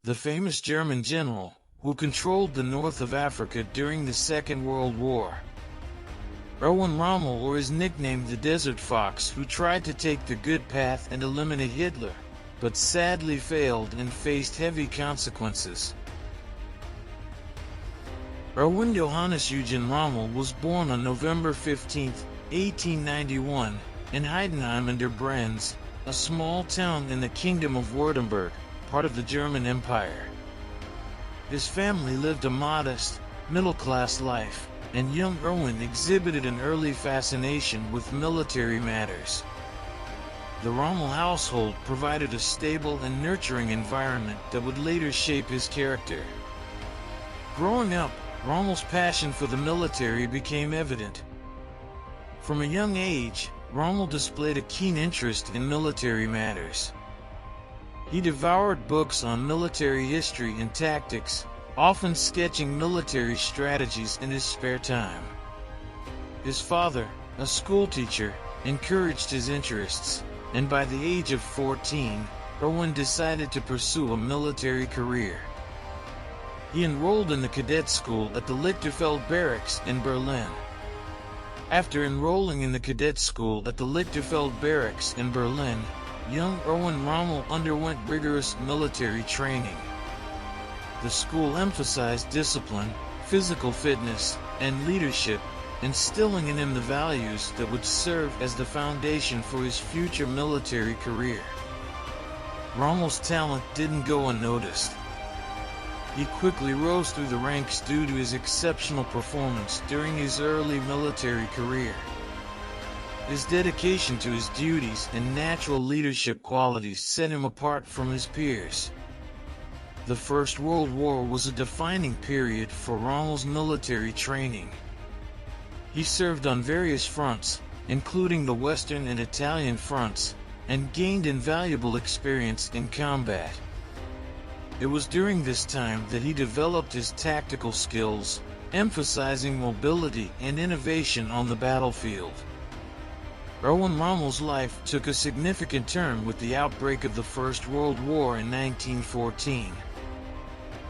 the famous German general who controlled the north of Africa during the Second World War. Erwin Rommel, or his nickname the Desert Fox, who tried to take the good path and eliminate Hitler, but sadly failed and faced heavy consequences. Erwin Johannes Eugen Rommel was born on November 15, 1891, in Heidenheim an der Brenz, a small town in the Kingdom of Württemberg, part of the German Empire. His family lived a modest, middle-class life, and young Erwin exhibited an early fascination with military matters. The Rommel household provided a stable and nurturing environment that would later shape his character. Growing up, Rommel's passion for the military became evident. From a young age, Rommel displayed a keen interest in military matters. He devoured books on military history and tactics, often sketching military strategies in his spare time. His father, a schoolteacher, encouraged his interests, and by the age of 14, Erwin decided to pursue a military career. He enrolled in the cadet school at the Lichterfeld Barracks in Berlin. After enrolling in the cadet school at the Lichterfeld Barracks in Berlin, young Erwin Rommel underwent rigorous military training. The school emphasized discipline, physical fitness, and leadership, instilling in him the values that would serve as the foundation for his future military career. Rommel's talent didn't go unnoticed. He quickly rose through the ranks due to his exceptional performance during his early military career. His dedication to his duties and natural leadership qualities set him apart from his peers. The First World War was a defining period for Rommel's military training. He served on various fronts, including the Western and Italian fronts, and gained invaluable experience in combat. It was during this time that he developed his tactical skills, emphasizing mobility and innovation on the battlefield. Erwin Rommel's life took a significant turn with the outbreak of the First World War in 1914.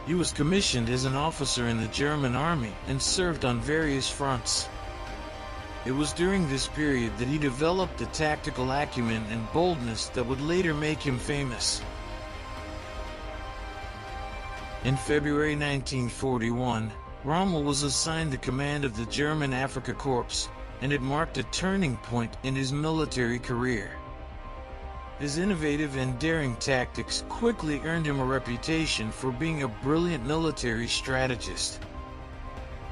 He was commissioned as an officer in the German army and served on various fronts. It was during this period that he developed the tactical acumen and boldness that would later make him famous. In February 1941, Rommel was assigned the command of the German Afrika Corps, and it marked a turning point in his military career. His innovative and daring tactics quickly earned him a reputation for being a brilliant military strategist.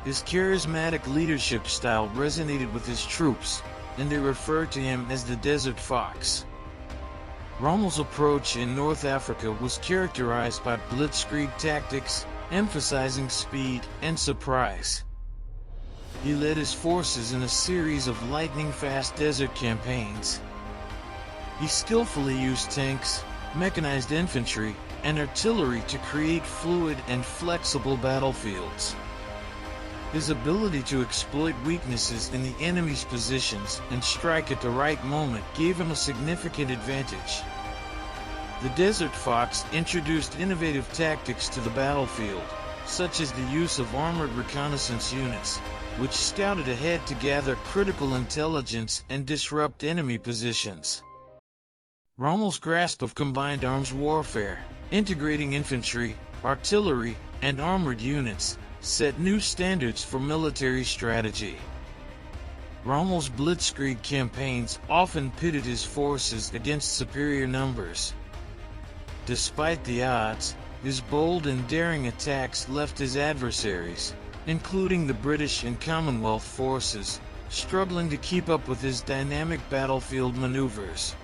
His charismatic leadership style resonated with his troops, and they referred to him as the Desert Fox. Rommel's approach in North Africa was characterized by blitzkrieg tactics, emphasizing speed and surprise. He led his forces in a series of lightning-fast desert campaigns. He skillfully used tanks, mechanized infantry, and artillery to create fluid and flexible battlefields. His ability to exploit weaknesses in the enemy's positions and strike at the right moment gave him a significant advantage. The Desert Fox introduced innovative tactics to the battlefield, such as the use of armored reconnaissance units, which scouted ahead to gather critical intelligence and disrupt enemy positions. Rommel's grasp of combined arms warfare, integrating infantry, artillery, and armored units, set new standards for military strategy. Rommel's blitzkrieg campaigns often pitted his forces against superior numbers. Despite the odds, his bold and daring attacks left his adversaries, including the British and Commonwealth forces, struggling to keep up with his dynamic battlefield maneuvers.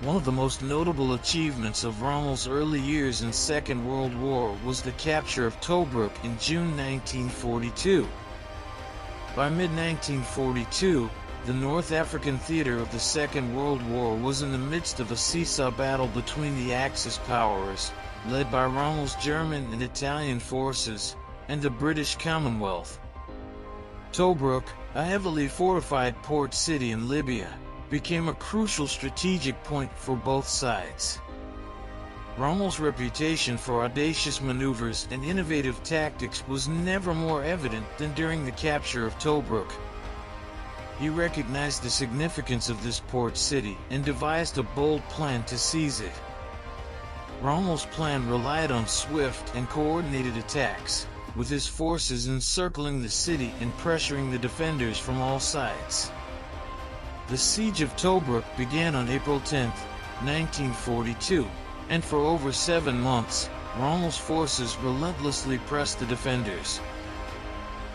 One of the most notable achievements of Rommel's early years in Second World War was the capture of Tobruk in June 1942. By mid-1942, the North African theater of the Second World War was in the midst of a seesaw battle between the Axis powers, led by Rommel's German and Italian forces, and the British Commonwealth. Tobruk, a heavily fortified port city in Libya, became a crucial strategic point for both sides. Rommel's reputation for audacious maneuvers and innovative tactics was never more evident than during the capture of Tobruk. He recognized the significance of this port city and devised a bold plan to seize it. Rommel's plan relied on swift and coordinated attacks, with his forces encircling the city and pressuring the defenders from all sides. The siege of Tobruk began on April 10, 1942, and for over 7 months, Rommel's forces relentlessly pressed the defenders.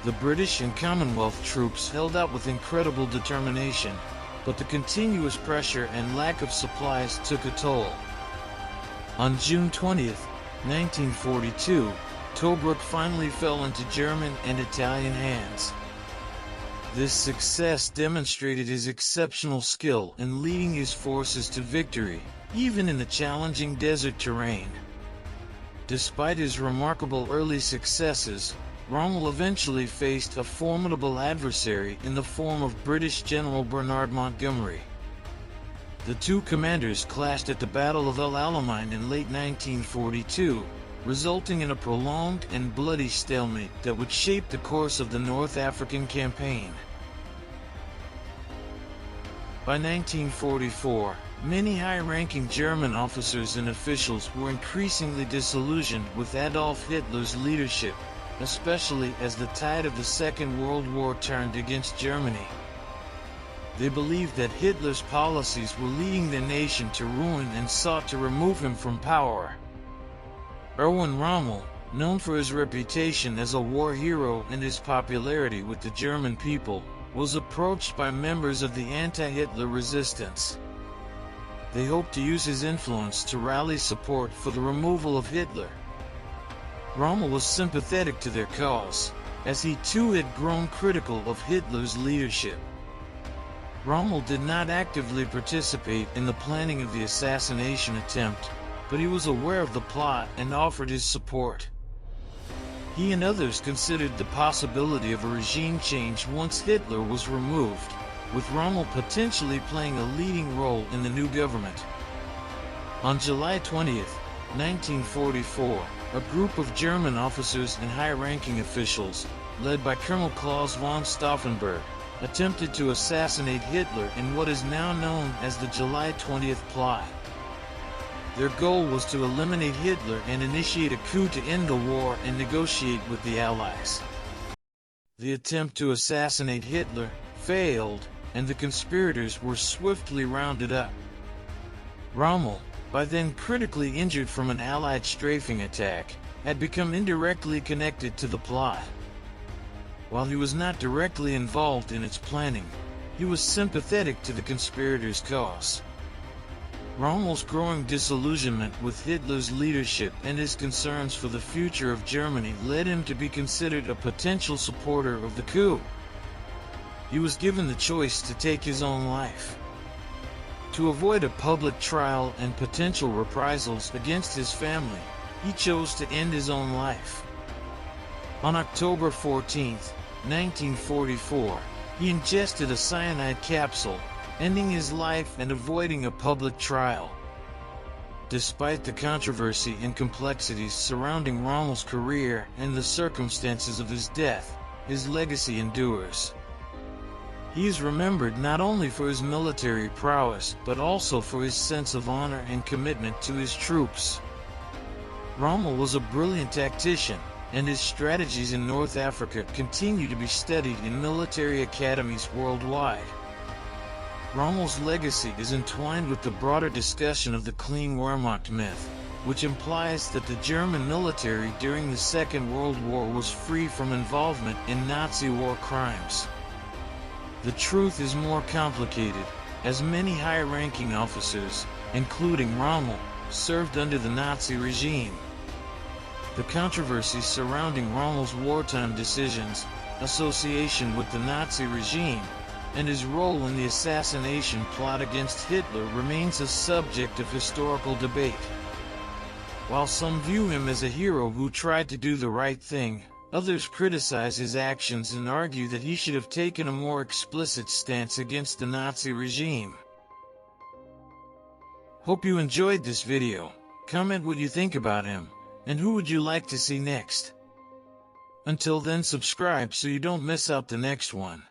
The British and Commonwealth troops held out with incredible determination, but the continuous pressure and lack of supplies took a toll. On June 20, 1942, Tobruk finally fell into German and Italian hands. This success demonstrated his exceptional skill in leading his forces to victory, even in the challenging desert terrain. Despite his remarkable early successes, Rommel eventually faced a formidable adversary in the form of British General Bernard Montgomery. The two commanders clashed at the Battle of El Alamein in late 1942, resulting in a prolonged and bloody stalemate that would shape the course of the North African campaign. By 1944, many high-ranking German officers and officials were increasingly disillusioned with Adolf Hitler's leadership, especially as the tide of the Second World War turned against Germany. They believed that Hitler's policies were leading the nation to ruin and sought to remove him from power. Erwin Rommel, known for his reputation as a war hero and his popularity with the German people, was approached by members of the anti-Hitler resistance. They hoped to use his influence to rally support for the removal of Hitler. Rommel was sympathetic to their cause, as he too had grown critical of Hitler's leadership. Rommel did not actively participate in the planning of the assassination attempt, but he was aware of the plot and offered his support. He and others considered the possibility of a regime change once Hitler was removed, with Rommel potentially playing a leading role in the new government. On July 20, 1944, a group of German officers and high-ranking officials, led by Colonel Claus von Stauffenberg, attempted to assassinate Hitler in what is now known as the July 20th plot. Their goal was to eliminate Hitler and initiate a coup to end the war and negotiate with the Allies. The attempt to assassinate Hitler failed, and the conspirators were swiftly rounded up. Rommel, by then critically injured from an Allied strafing attack, had become indirectly connected to the plot. While he was not directly involved in its planning, he was sympathetic to the conspirators' cause. Rommel's growing disillusionment with Hitler's leadership and his concerns for the future of Germany led him to be considered a potential supporter of the coup. He was given the choice to take his own life. To avoid a public trial and potential reprisals against his family, he chose to end his own life. On October 14, 1944, he ingested a cyanide capsule, ending his life and avoiding a public trial. Despite the controversy and complexities surrounding Rommel's career and the circumstances of his death, his legacy endures. He is remembered not only for his military prowess but also for his sense of honor and commitment to his troops. Rommel was a brilliant tactician, and his strategies in North Africa continue to be studied in military academies worldwide. Rommel's legacy is entwined with the broader discussion of the clean Wehrmacht myth, which implies that the German military during the Second World War was free from involvement in Nazi war crimes. The truth is more complicated, as many high-ranking officers, including Rommel, served under the Nazi regime. The controversies surrounding Rommel's wartime decisions, association with the Nazi regime, and his role in the assassination plot against Hitler remains a subject of historical debate. While some view him as a hero who tried to do the right thing, others criticize his actions and argue that he should have taken a more explicit stance against the Nazi regime. Hope you enjoyed this video. Comment what you think about him, and who would you like to see next. Until then, subscribe so you don't miss out the next one.